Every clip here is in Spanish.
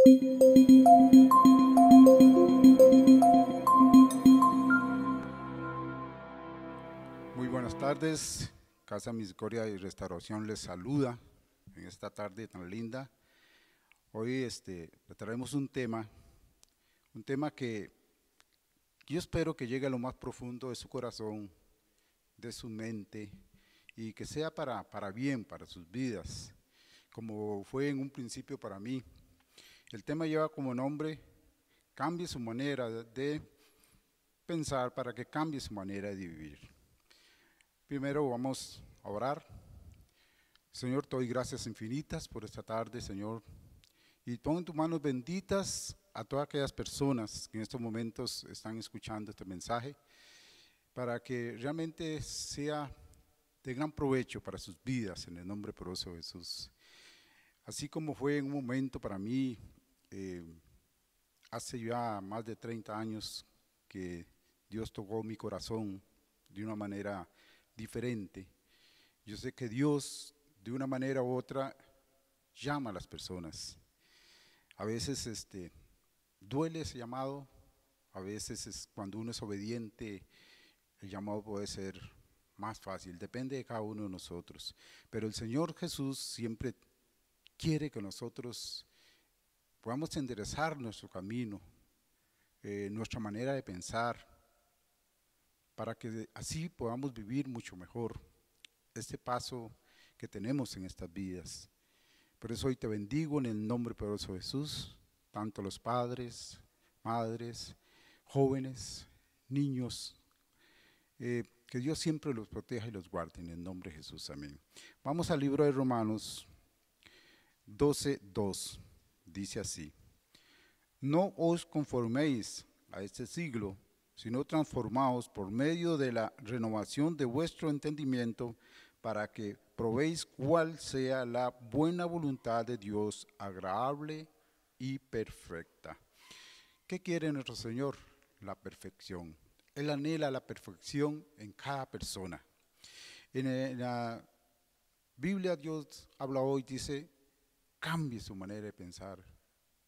Muy buenas tardes, Casa Misericordia y Restauración les saluda en esta tarde tan linda. Hoy le traemos un tema que yo espero que llegue a lo más profundo de su corazón, de su mente, y que sea para bien, para sus vidas, como fue en un principio para mí. El tema lleva como nombre, cambie su manera de pensar para que cambie su manera de vivir. Primero vamos a orar. Señor, te doy gracias infinitas por esta tarde, Señor, y pon en tus manos benditas a todas aquellas personas que en estos momentos están escuchando este mensaje, para que realmente sea de gran provecho para sus vidas, en el nombre poderoso de Jesús. Así como fue en un momento para mí, hace ya más de 30 años que Dios tocó mi corazón de una manera diferente. Yo sé que Dios, de una manera u otra, llama a las personas. A veces duele ese llamado, a veces cuando uno es obediente, el llamado puede ser más fácil, depende de cada uno de nosotros. Pero el Señor Jesús siempre quiere que nosotros podamos enderezar nuestro camino, nuestra manera de pensar, para que así podamos vivir mucho mejor este paso que tenemos en estas vidas. Por eso hoy te bendigo en el nombre poderoso de Jesús, tanto los padres, madres, jóvenes, niños, que Dios siempre los proteja y los guarde en el nombre de Jesús, amén. Vamos al libro de Romanos 12:2, dice así: no os conforméis a este siglo, sino transformaos por medio de la renovación de vuestro entendimiento, para que probéis cuál sea la buena voluntad de Dios, agradable y perfecta. ¿Qué quiere nuestro Señor? La perfección. Él anhela la perfección en cada persona. En la Biblia Dios habla hoy, dice, cambie su manera de pensar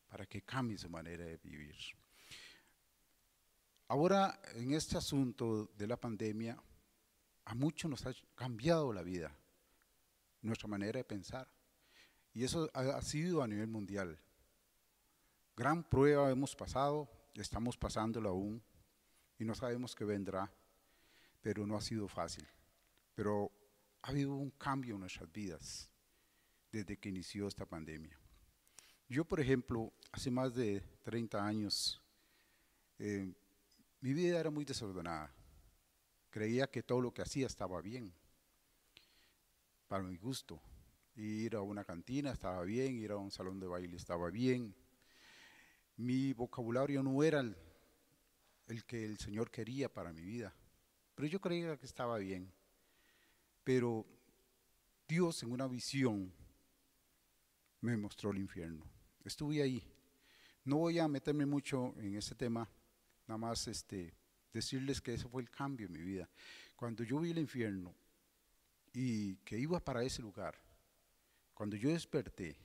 para que cambie su manera de vivir. Ahora, en este asunto de la pandemia, a muchos nos ha cambiado la vida, nuestra manera de pensar. Y eso ha sido a nivel mundial. Gran prueba hemos pasado, estamos pasándolo aún, y no sabemos qué vendrá, pero no ha sido fácil. Pero ha habido un cambio en nuestras vidas desde que inició esta pandemia. Yo, por ejemplo, hace más de 30 años, mi vida era muy desordenada. Creía que todo lo que hacía estaba bien, para mi gusto. Ir a una cantina estaba bien, ir a un salón de baile estaba bien. Mi vocabulario no era el que el Señor quería para mi vida, pero yo creía que estaba bien. Pero Dios, en una visión, me mostró el infierno. Estuve ahí. No voy a meterme mucho en ese tema, nada más decirles que ese fue el cambio en mi vida. Cuando yo vi el infierno y que iba para ese lugar, cuando yo desperté,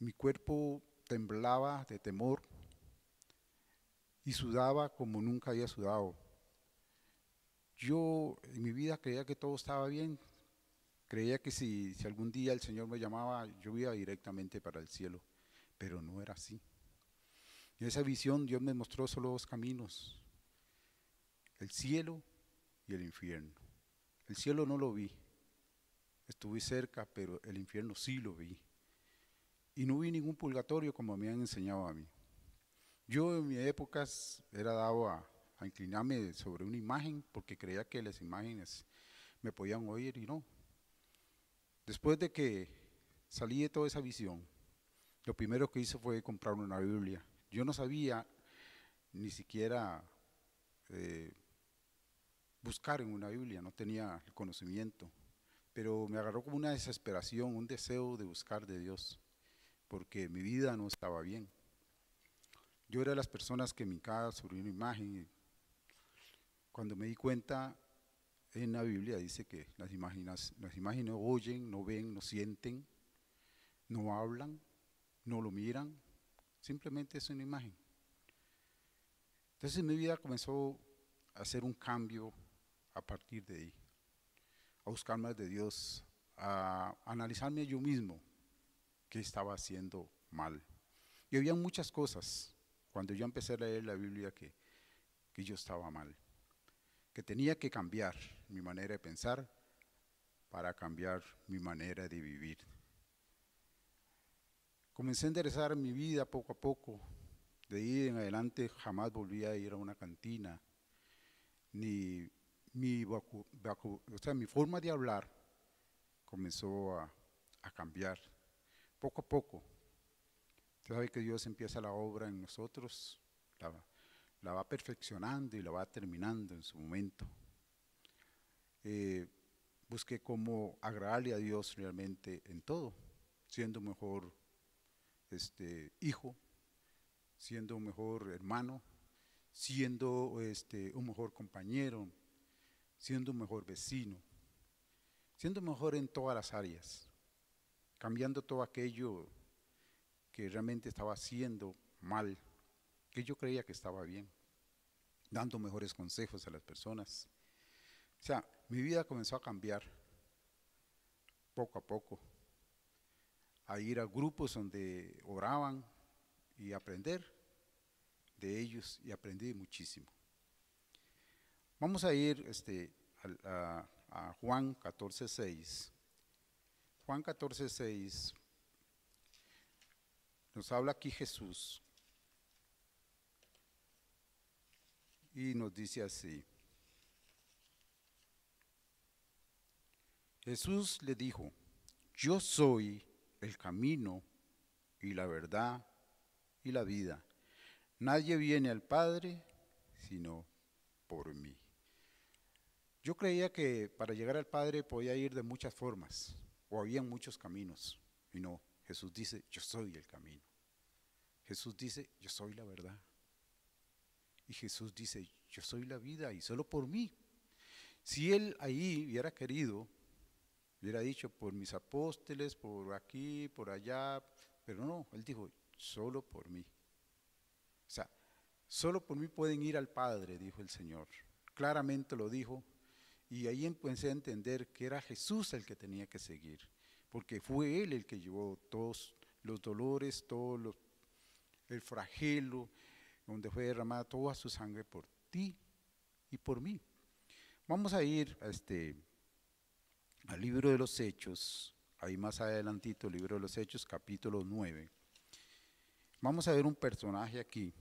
mi cuerpo temblaba de temor y sudaba como nunca había sudado. Yo en mi vida creía que todo estaba bien, creía que si algún día el Señor me llamaba, yo iba directamente para el cielo, pero no era así. En esa visión Dios me mostró solo dos caminos: el cielo y el infierno. El cielo no lo vi, estuve cerca, pero el infierno sí lo vi. Y no vi ningún purgatorio como me han enseñado a mí. Yo en mis épocas era dado a inclinarme sobre una imagen porque creía que las imágenes me podían oír, y no. Después de que salí de toda esa visión, lo primero que hice fue comprar una Biblia. Yo no sabía ni siquiera buscar en una Biblia, no tenía el conocimiento, pero me agarró como una desesperación, un deseo de buscar de Dios, porque mi vida no estaba bien. Yo era de las personas que me hincaba sobre una imagen, y cuando me di cuenta, en la Biblia dice que las imágenes oyen, no ven, no sienten, no hablan, no lo miran, simplemente es una imagen. Entonces mi vida comenzó a hacer un cambio a partir de ahí, a buscar más de Dios, a analizarme yo mismo qué estaba haciendo mal. Y había muchas cosas cuando yo empecé a leer la Biblia que yo estaba mal, que tenía que cambiar mi manera de pensar para cambiar mi manera de vivir. Comencé a enderezar mi vida poco a poco. De ahí en adelante jamás volví a ir a una cantina, ni mi forma de hablar comenzó a cambiar poco a poco. Usted sabe que Dios empieza la obra en nosotros, la va perfeccionando y la va terminando en su momento. Busqué cómo agradarle a Dios realmente en todo, siendo mejor hijo, siendo un mejor hermano, siendo un mejor compañero, siendo un mejor vecino, siendo mejor en todas las áreas, cambiando todo aquello que realmente estaba haciendo mal, que yo creía que estaba bien, dando mejores consejos a las personas. O sea, mi vida comenzó a cambiar poco a poco, a ir a grupos donde oraban y aprender de ellos, y aprendí muchísimo. Vamos a ir a Juan 14:6. Juan 14:6 nos habla aquí Jesús y nos dice así. Jesús le dijo: yo soy el camino y la verdad y la vida. Nadie viene al Padre sino por mí. Yo creía que para llegar al Padre podía ir de muchas formas, o había muchos caminos, y no. Jesús dice: yo soy el camino. Jesús dice: yo soy la verdad. Y Jesús dice: yo soy la vida, y solo por mí. Si Él ahí hubiera querido, hubiera dicho por mis apóstoles, por aquí, por allá, pero no, Él dijo: solo por mí. O sea, solo por mí pueden ir al Padre, dijo el Señor. Claramente lo dijo, y ahí empecé a entender que era Jesús el que tenía que seguir, porque fue Él el que llevó todos los dolores, el flagelo, donde fue derramada toda su sangre por ti y por mí. Vamos a ir al libro de los Hechos, ahí más adelantito, el libro de los Hechos, capítulo 9. Vamos a ver un personaje aquí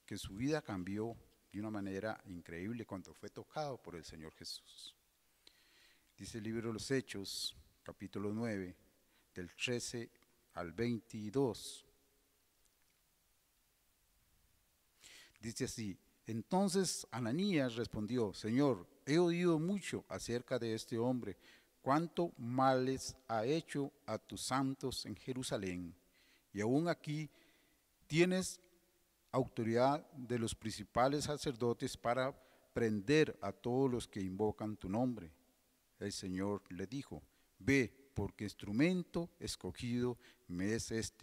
que su vida cambió de una manera increíble cuando fue tocado por el Señor Jesús. Dice el libro de los Hechos, capítulo 9, del 13 al 22. Dice así: entonces Ananías respondió: Señor, he oído mucho acerca de este hombre, cuánto males ha hecho a tus santos en Jerusalén, y aún aquí tienes autoridad de los principales sacerdotes para prender a todos los que invocan tu nombre. El Señor le dijo: ve, porque instrumento escogido me es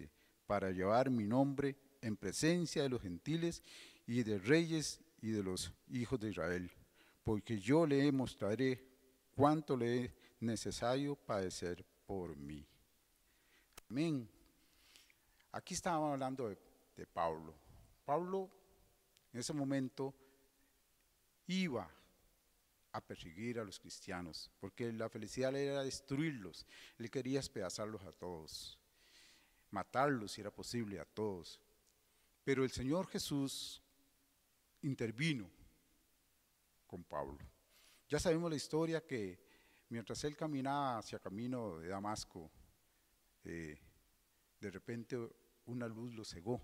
para llevar mi nombre en presencia de los gentiles y de reyes y de los hijos de Israel, porque yo le mostraré cuánto le es necesario padecer por mí. Amén. Aquí estábamos hablando de Pablo. Pablo en ese momento iba a perseguir a los cristianos, porque la felicidad era destruirlos. Él quería despedazarlos a todos, matarlos si era posible a todos. Pero el Señor Jesús intervino con Pablo. Ya sabemos la historia que mientras él caminaba hacia camino de Damasco, de repente una luz lo cegó.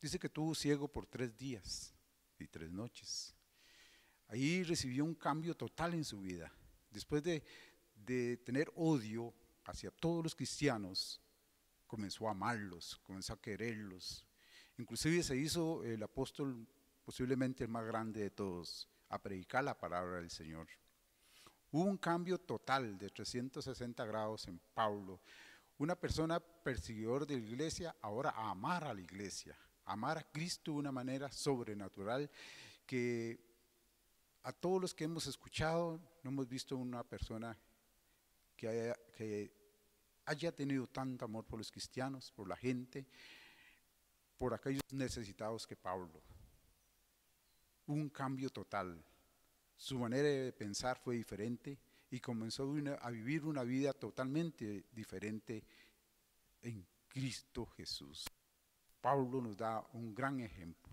Dice que estuvo ciego por 3 días y 3 noches. Ahí recibió un cambio total en su vida. Después de tener odio hacia todos los cristianos, comenzó a amarlos, comenzó a quererlos. Inclusive se hizo el apóstol posiblemente el más grande de todos, a predicar la palabra del Señor. Hubo un cambio total de 360 grados en Pablo, una persona perseguidor de la iglesia, ahora a amar a la iglesia, amar a Cristo de una manera sobrenatural, que a todos los que hemos escuchado, no hemos visto una persona que haya tenido tanto amor por los cristianos, por la gente, por aquellos necesitados que Pablo. Un cambio total. Su manera de pensar fue diferente y comenzó a vivir una vida totalmente diferente en Cristo Jesús. Pablo nos da un gran ejemplo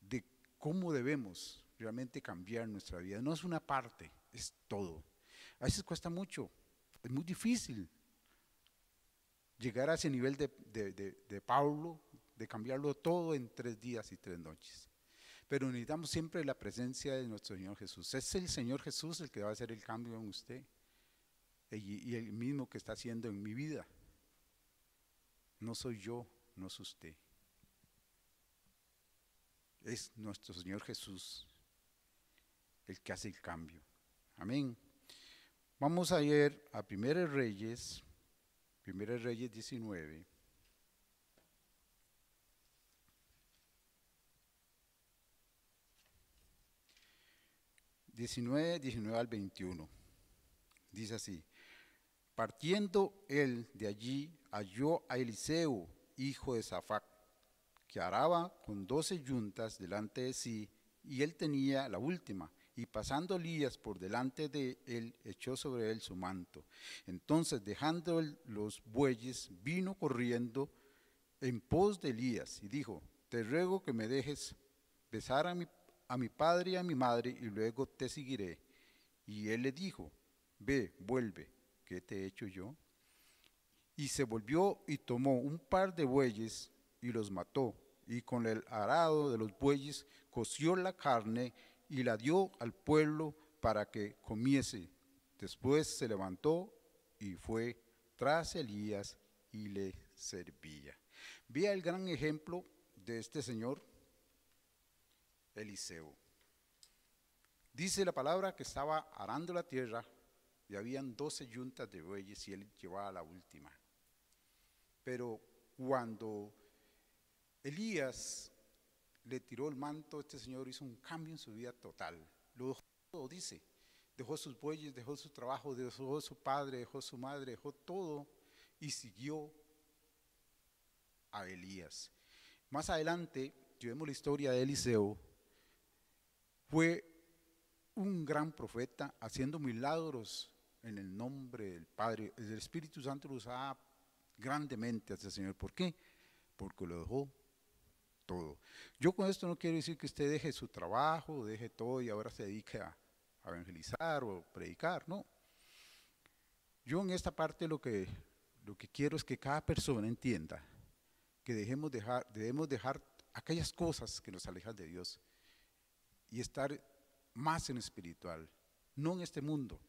de cómo debemos realmente cambiar nuestra vida. No es una parte, es todo. A veces cuesta mucho, es muy difícil llegar a ese nivel de Pablo, de cambiarlo todo en 3 días y 3 noches. Pero necesitamos siempre la presencia de nuestro Señor Jesús. Es el Señor Jesús el que va a hacer el cambio en usted y el mismo que está haciendo en mi vida. No soy yo, no es usted. Es nuestro Señor Jesús el que hace el cambio. Amén. Vamos a ir a 1 Reyes 19. 19 al 21. Dice así: partiendo él de allí, halló a Eliseo, hijo de Safac, que araba con 12 yuntas delante de sí, y él tenía la última. Y pasando Elías por delante de él, echó sobre él su manto. Entonces, dejando él los bueyes, vino corriendo en pos de Elías y dijo: te ruego que me dejes besar a mi padre y a mi madre, y luego te seguiré. Y él le dijo: ve, vuelve, ¿qué te he hecho yo? Y se volvió y tomó un par de bueyes y los mató, y con el arado de los bueyes coció la carne y la dio al pueblo para que comiese. Después se levantó y fue tras Elías y le servía. Vea el gran ejemplo de este señor Eliseo. Dice la palabra que estaba arando la tierra y habían 12 yuntas de bueyes y él llevaba la última. Pero cuando Elías le tiró el manto, este señor hizo un cambio en su vida total. Lo dejó todo, dice. Dejó sus bueyes, dejó su trabajo, dejó su padre, dejó su madre, dejó todo y siguió a Elías. Más adelante, si vemos la historia de Eliseo, fue un gran profeta haciendo milagros en el nombre del Padre. El Espíritu Santo lo usaba grandemente a este señor. ¿Por qué? Porque lo dejó todo. Yo con esto no quiero decir que usted deje su trabajo, deje todo y ahora se dedique a evangelizar o predicar, no. Yo en esta parte lo que quiero es que cada persona entienda que debemos dejar aquellas cosas que nos alejan de Dios y estar más en espiritual, no en este mundo,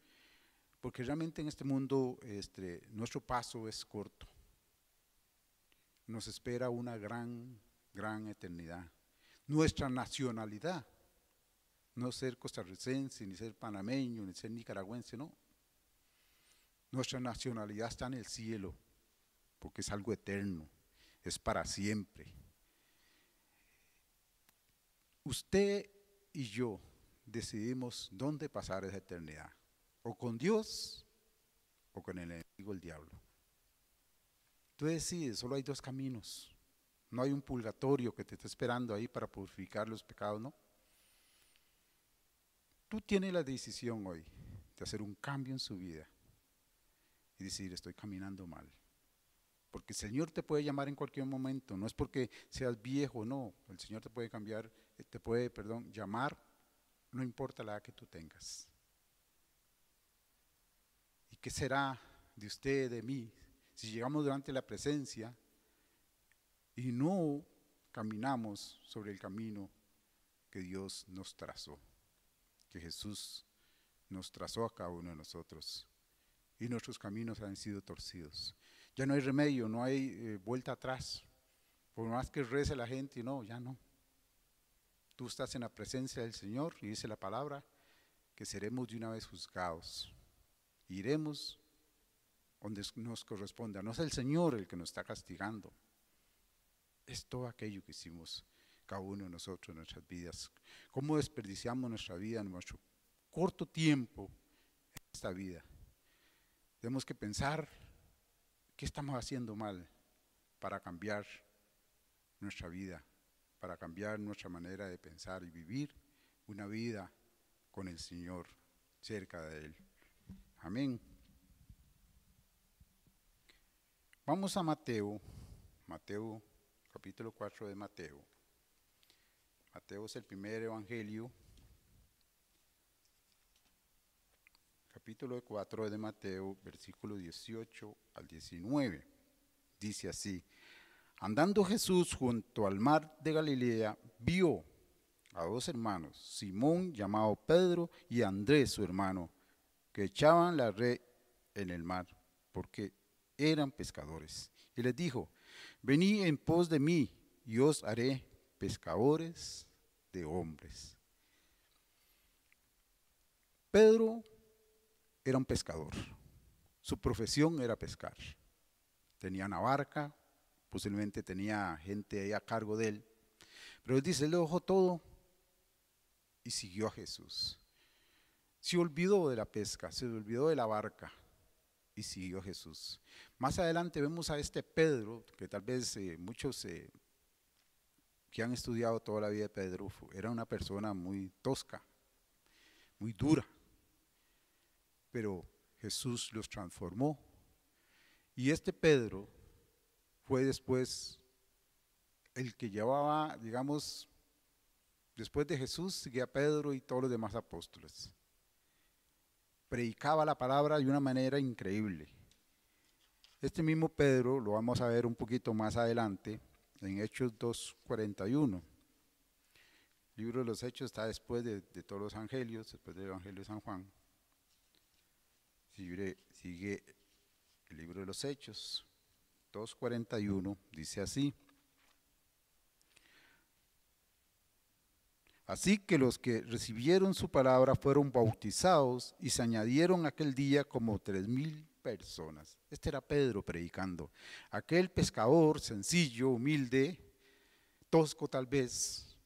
porque realmente en este mundo nuestro paso es corto. Nos espera una gran eternidad. Nuestra nacionalidad, no ser costarricense, ni ser panameño, ni ser nicaragüense, no. Nuestra nacionalidad está en el cielo, porque es algo eterno, es para siempre. Usted y yo decidimos dónde pasar esa eternidad, o con Dios o con el enemigo, el diablo. Tú decides, solo hay 2 caminos. No hay un purgatorio que te está esperando ahí para purificar los pecados, no. Tú tienes la decisión hoy de hacer un cambio en su vida y decir: estoy caminando mal. Porque el Señor te puede llamar en cualquier momento, no es porque seas viejo, no. El Señor te puede llamar, no importa la edad que tú tengas. ¿Y qué será de usted, de mí, si llegamos delante de la presencia y no caminamos sobre el camino que Dios nos trazó, que Jesús nos trazó a cada uno de nosotros, y nuestros caminos han sido torcidos? Ya no hay remedio, no hay vuelta atrás. Por más que rece la gente, no, ya no. Tú estás en la presencia del Señor y dice la palabra que seremos de una vez juzgados. Iremos donde nos corresponda. No es el Señor el que nos está castigando. Es todo aquello que hicimos cada uno de nosotros en nuestras vidas. Cómo desperdiciamos nuestra vida en nuestro corto tiempo en esta vida. Tenemos que pensar qué estamos haciendo mal para cambiar nuestra vida, para cambiar nuestra manera de pensar y vivir una vida con el Señor, cerca de Él. Amén. Vamos a Mateo, capítulo 4 de Mateo. Mateo es el primer evangelio. Capítulo 4 de Mateo, versículo 18 al 19. Dice así: andando Jesús junto al mar de Galilea, vio a dos hermanos, Simón llamado Pedro y Andrés su hermano, que echaban la red en el mar, porque eran pescadores. Y les dijo: venid en pos de mí, y os haré pescadores de hombres. Pedro era un pescador. Su profesión era pescar. Tenía una barca, posiblemente tenía gente ahí a cargo de él. Pero él dice, él lo dejó todo y siguió a Jesús. Se olvidó de la pesca, se olvidó de la barca y siguió a Jesús. Más adelante vemos a este Pedro, que tal vez muchos que han estudiado toda la vida de Pedro, era una persona muy tosca, muy dura. Pero Jesús los transformó. Y este Pedro fue después el que llevaba, digamos, después de Jesús, seguía a Pedro y todos los demás apóstoles. Predicaba la palabra de una manera increíble. Este mismo Pedro lo vamos a ver un poquito más adelante en Hechos 2:41. El libro de los Hechos está después de todos los evangelios, después del Evangelio de San Juan. Sigue el libro de los Hechos 2:41, dice así: así que los que recibieron su palabra fueron bautizados y se añadieron aquel día como 3,000 personas. Este era Pedro predicando. Aquel pescador sencillo, humilde, tosco tal vez.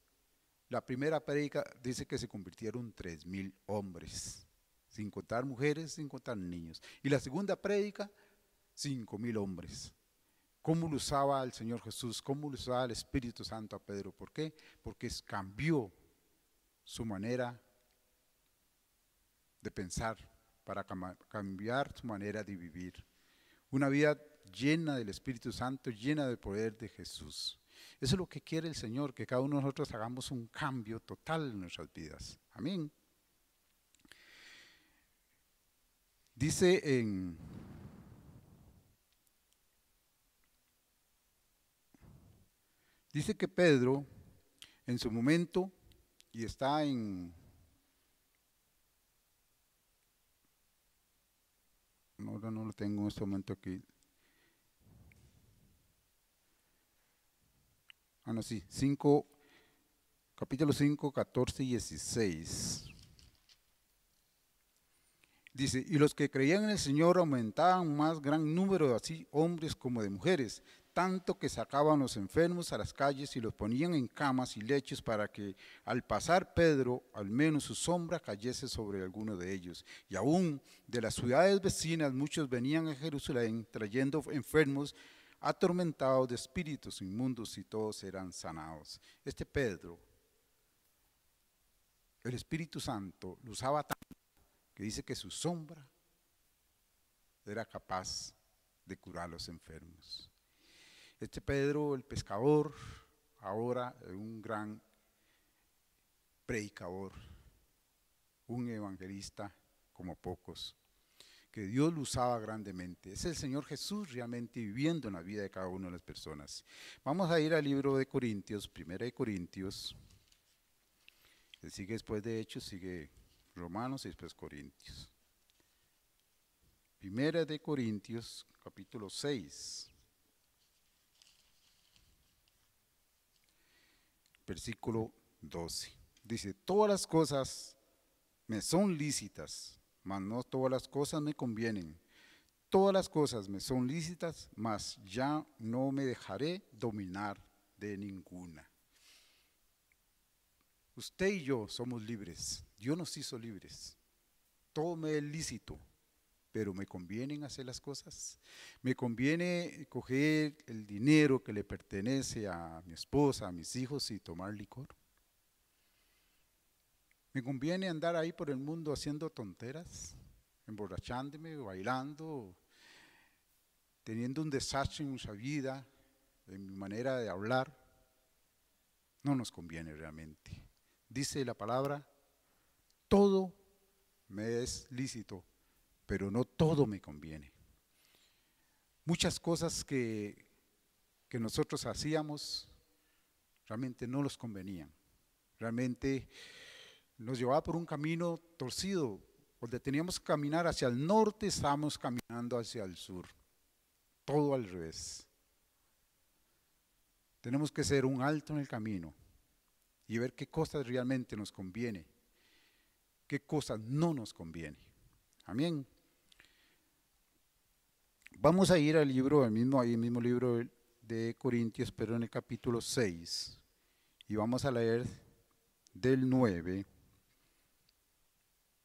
La primera predica dice que se convirtieron 3,000 hombres, sin contar mujeres, sin contar niños. Y la segunda prédica, 5,000 hombres. ¿Cómo lo usaba el Señor Jesús? ¿Cómo lo usaba el Espíritu Santo a Pedro? ¿Por qué? Porque cambió su manera de pensar para cambiar su manera de vivir. Una vida llena del Espíritu Santo, llena del poder de Jesús. Eso es lo que quiere el Señor, que cada uno de nosotros hagamos un cambio total en nuestras vidas. Amén. Dice que Pedro, en su momento, y está no lo tengo en este momento aquí. No, sí, capítulo 5, 14 y 16. Dice, y los que creían en el Señor aumentaban más gran número, así hombres como de mujeres, tanto que sacaban los enfermos a las calles y los ponían en camas y lechos para que al pasar Pedro, al menos su sombra cayese sobre alguno de ellos. Y aún de las ciudades vecinas muchos venían a Jerusalén trayendo enfermos atormentados de espíritus inmundos y todos eran sanados. Este Pedro, el Espíritu Santo lo usaba tanto que dice que su sombra era capaz de curar a los enfermos. Este Pedro, el pescador, ahora es un gran predicador, un evangelista como pocos, que Dios lo usaba grandemente. Es el Señor Jesús realmente viviendo en la vida de cada una de las personas. Vamos a ir al libro de Corintios, 1 de Corintios, que sigue después de Hechos, sigue Romanos y después Corintios. 1 de Corintios, capítulo 6, versículo 12. Dice, todas las cosas me son lícitas, mas no todas las cosas me convienen. Todas las cosas me son lícitas, mas ya no me dejaré dominar de ninguna. Usted y yo somos libres. Dios nos hizo libres. Todo me es lícito, pero ¿me conviene hacer las cosas? ¿Me conviene coger el dinero que le pertenece a mi esposa, a mis hijos y tomar licor? ¿Me conviene andar ahí por el mundo haciendo tonteras, emborrachándome, bailando, teniendo un desastre en nuestra vida, en mi manera de hablar? No nos conviene realmente. Dice la palabra, todo me es lícito, pero no todo me conviene. Muchas cosas que nosotros hacíamos realmente no nos convenían. Realmente nos llevaba por un camino torcido. Donde teníamos que caminar hacia el norte, estábamos caminando hacia el sur. Todo al revés. Tenemos que hacer un alto en el camino y ver qué cosas realmente nos conviene, qué cosas no nos conviene. Amén. Vamos a ir al libro, al mismo libro de Corintios, pero en el capítulo 6, y vamos a leer del 9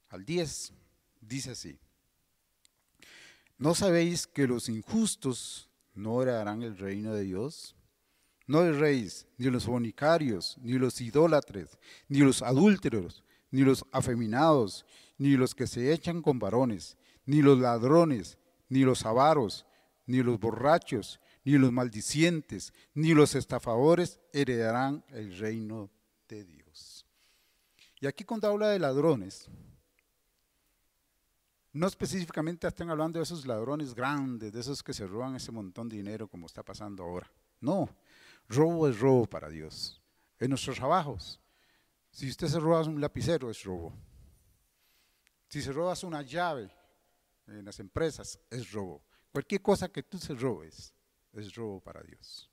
al 10, dice así: ¿No sabéis que los injustos no heredarán el reino de Dios? No erréis, ni los fornicarios, ni los idólatras, ni los adúlteros, ni los afeminados, ni los que se echan con varones, ni los ladrones, ni los avaros, ni los borrachos, ni los maldicientes, ni los estafadores heredarán el reino de Dios. Y aquí cuando habla de ladrones, no específicamente están hablando de esos ladrones grandes, de esos que se roban ese montón de dinero como está pasando ahora. No, robo es robo para Dios. En nuestros trabajos, si usted se roba un lapicero, es robo. Si se robas una llave en las empresas, es robo. Cualquier cosa que tú se robes, es robo para Dios.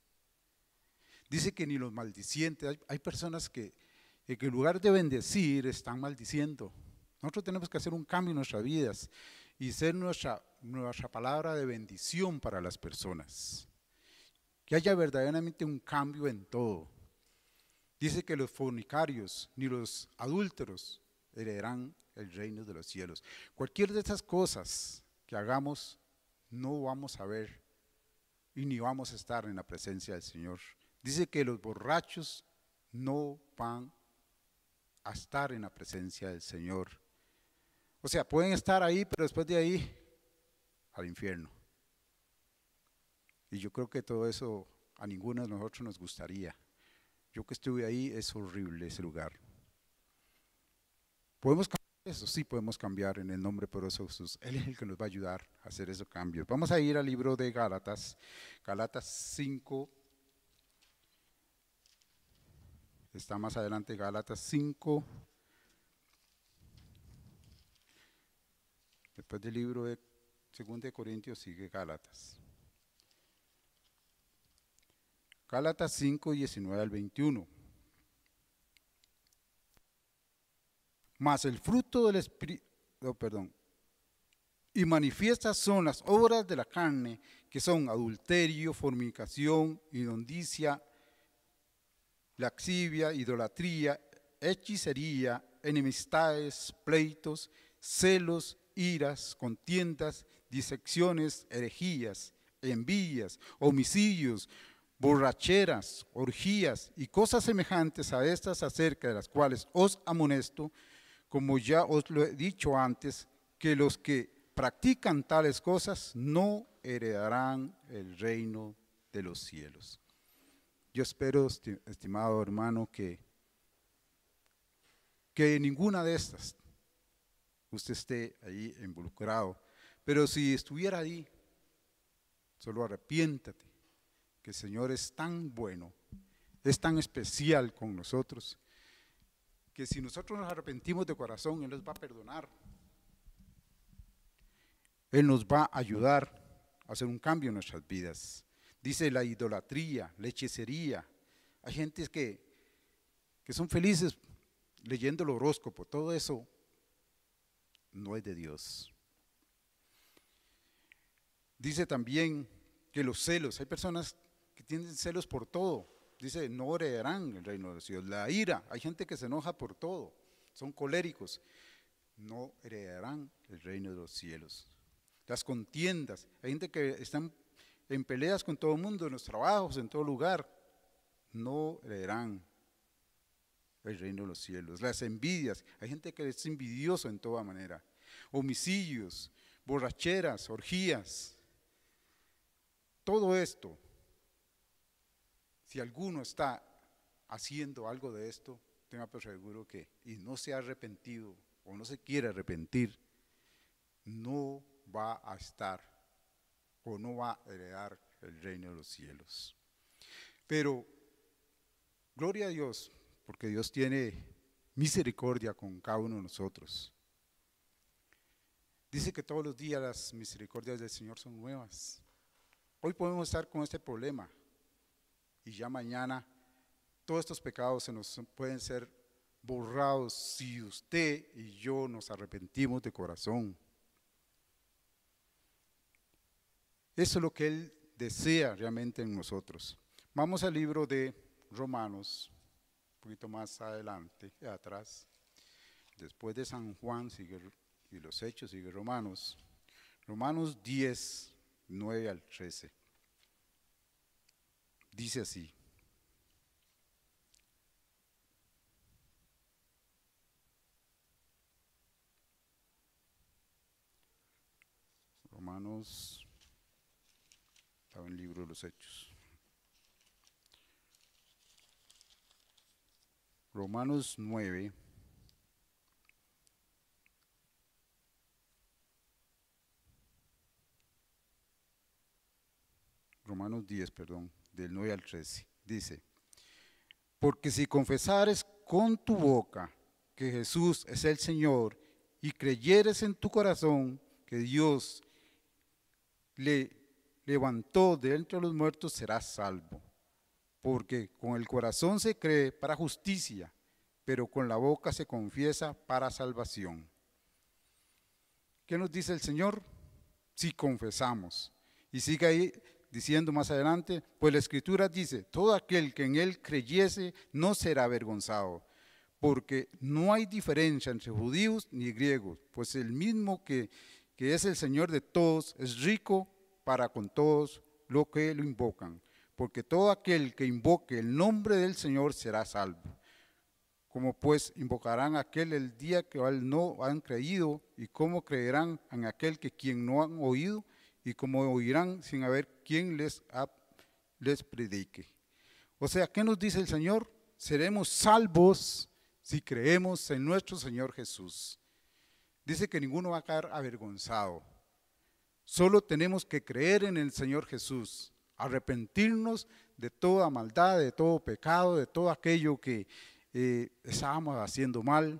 Dice que ni los maldicientes, hay personas que en lugar de bendecir, están maldiciendo. Nosotros tenemos que hacer un cambio en nuestras vidas y ser nuestra palabra de bendición para las personas. Que haya verdaderamente un cambio en todo. Dice que los fornicarios ni los adúlteros heredarán el reino de los cielos. Cualquier de esas cosas que hagamos, no vamos a ver y ni vamos a estar en la presencia del Señor. Dice que los borrachos no van a estar en la presencia del Señor. O sea, pueden estar ahí, pero después de ahí, al infierno. Y yo creo que todo eso a ninguno de nosotros nos gustaría. Yo que estuve ahí, es horrible ese lugar. ¿Podemos cambiar eso? Sí, podemos cambiar en el nombre poderoso de Jesús. Él es el que nos va a ayudar a hacer esos cambios. Vamos a ir al libro de Gálatas, Gálatas 5. Está más adelante Gálatas 5. Después del libro de 2 de Corintios sigue Gálatas. Gálatas 5, 19 al 21. Mas el fruto del Espíritu, y manifiestas son las obras de la carne, que son adulterio, fornicación, inmundicia, lascivia, idolatría, hechicería, enemistades, pleitos, celos, iras, contiendas, disecciones, herejías, envidias, homicidios, borracheras, orgías y cosas semejantes a estas, acerca de las cuales os amonesto, como ya os lo he dicho antes, que los que practican tales cosas no heredarán el reino de los cielos. Yo espero, estimado hermano, que ninguna de estas usted esté ahí involucrado, pero si estuviera ahí, solo arrepiéntate, que el Señor es tan bueno, es tan especial con nosotros, que si nosotros nos arrepentimos de corazón, Él nos va a perdonar. Él nos va a ayudar a hacer un cambio en nuestras vidas. Dice la idolatría, la hechicería. Hay gente que son felices leyendo el horóscopo. Todo eso no es de Dios. Dice también que los celos, hay personas que tienen celos por todo. Dice, no heredarán el reino de los cielos. La ira, hay gente que se enoja por todo, son coléricos, no heredarán el reino de los cielos. Las contiendas, hay gente que están en peleas con todo el mundo, en los trabajos, en todo lugar, no heredarán el reino de los cielos. Las envidias, hay gente que es envidioso en toda manera. Homicidios, borracheras, orgías, todo esto, si alguno está haciendo algo de esto, tenga por seguro que, y no se ha arrepentido o no se quiere arrepentir, no va a estar o no va a heredar el reino de los cielos. Pero, gloria a Dios, porque Dios tiene misericordia con cada uno de nosotros. Dice que todos los días las misericordias del Señor son nuevas. Hoy podemos estar con este problema y ya mañana todos estos pecados se nos pueden ser borrados si usted y yo nos arrepentimos de corazón. Eso es lo que Él desea realmente en nosotros. Vamos al libro de Romanos, un poquito más adelante, atrás. Después de San Juan y los Hechos sigue Romanos. Romanos 10, 9 al 13. Dice así. Romanos, estaba en el libro de los Hechos. Romanos 9. Romanos 10, perdón, del 9 al 13. Dice, porque si confesares con tu boca que Jesús es el Señor y creyeres en tu corazón que Dios le levantó de entre los muertos, serás salvo. Porque con el corazón se cree para justicia, pero con la boca se confiesa para salvación. ¿Qué nos dice el Señor? Si confesamos. Y sigue ahí diciendo más adelante, pues la Escritura dice, todo aquel que en Él creyese no será avergonzado, porque no hay diferencia entre judíos ni griegos, pues el mismo que es el Señor de todos es rico para con todos los que lo invocan, porque todo aquel que invoque el nombre del Señor será salvo. ¿Cómo pues invocarán a aquel el día que no han creído? ¿Y cómo creerán en aquel que quien no han oído? ¿Y cómo oirán sin haber quien les predique? O sea, ¿qué nos dice el Señor? Seremos salvos si creemos en nuestro Señor Jesús. Dice que ninguno va a quedar avergonzado. Solo tenemos que creer en el Señor Jesús, arrepentirnos de toda maldad, de todo pecado, de todo aquello que estábamos haciendo mal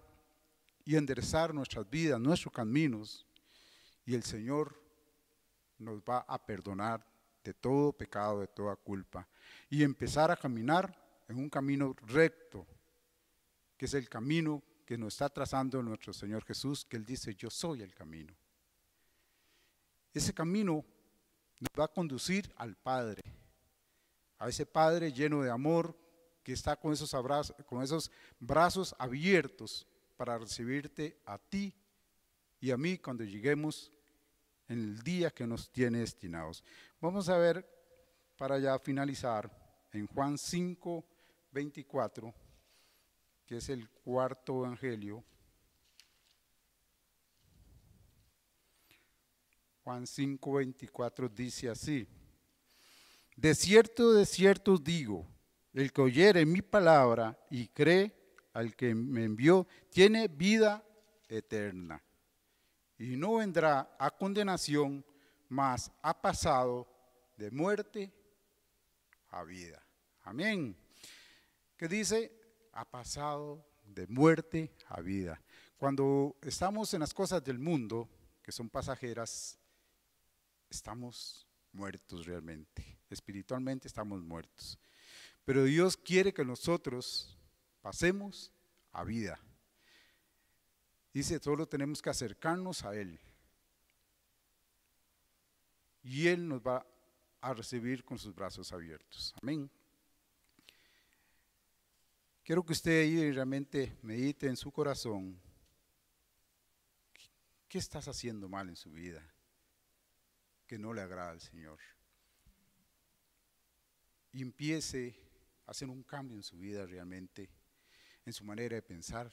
y enderezar nuestras vidas, nuestros caminos, y el Señor nos va a perdonar de todo pecado, de toda culpa, y empezar a caminar en un camino recto, que es el camino que nos está trazando nuestro Señor Jesús, que Él dice, yo soy el camino. Ese camino nos va a conducir al Padre, a ese Padre lleno de amor, que está con esos brazos abiertos para recibirte a ti y a mí cuando lleguemos en el día que nos tiene destinados. Vamos a ver, para ya finalizar, en Juan 5, 24, que es el cuarto evangelio. Juan 5, 24 dice así, de cierto os digo, el que oyere mi palabra y cree al que me envió, tiene vida eterna. Y no vendrá a condenación, mas ha pasado de muerte a vida. Amén. ¿Qué dice? Ha pasado de muerte a vida. Cuando estamos en las cosas del mundo, que son pasajeras, estamos muertos realmente. Espiritualmente estamos muertos. Pero Dios quiere que nosotros pasemos a vida. Dice, solo tenemos que acercarnos a Él. y Él nos va a recibir con sus brazos abiertos. Amén. Quiero que usted ahí realmente medite en su corazón. ¿Qué estás haciendo mal en su vida que no le agrada al Señor? Y empiece a hacer un cambio en su vida realmente, en su manera de pensar,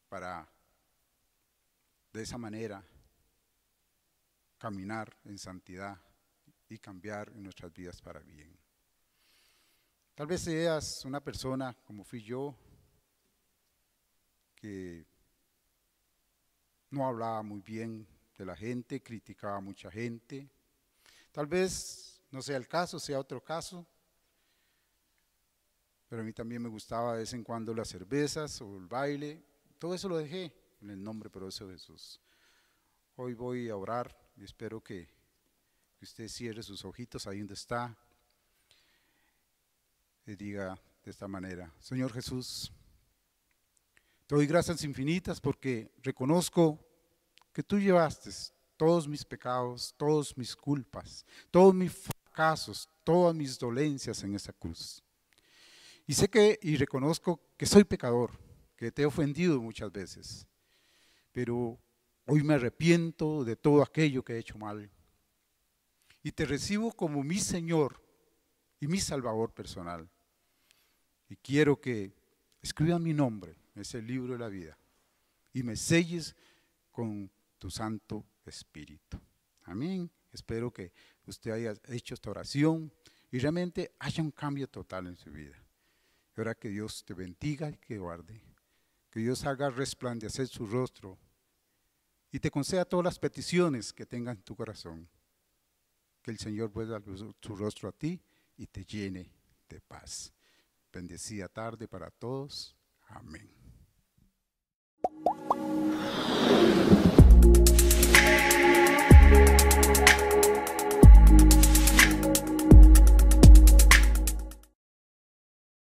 para de esa manera caminar en santidad y cambiar en nuestras vidas para bien. Tal vez seas una persona como fui yo, que no hablaba muy bien de la gente, criticaba a mucha gente. Tal vez no sea el caso, sea otro caso, pero a mí también me gustaba de vez en cuando las cervezas o el baile. Todo eso lo dejé en el nombre poderoso de Jesús. Hoy voy a orar y espero que usted cierre sus ojitos ahí donde está y diga de esta manera: Señor Jesús, te doy gracias infinitas porque reconozco que tú llevaste todos mis pecados, todas mis culpas, todos mis fracasos, todas mis dolencias en esa cruz. Y sé y reconozco que soy pecador, que te he ofendido muchas veces, pero hoy me arrepiento de todo aquello que he hecho mal. Y te recibo como mi Señor y mi Salvador personal. Y quiero que escribas mi nombre en ese libro de la vida y me selles con tu Santo Espíritu. Amén. Espero que usted haya hecho esta oración y realmente haya un cambio total en su vida. Y ahora que Dios te bendiga y que guarde. Que Dios haga resplandecer su rostro y te conceda todas las peticiones que tengas en tu corazón. Que el Señor vuelva su rostro a ti y te llene de paz. Bendecida tarde para todos. Amén.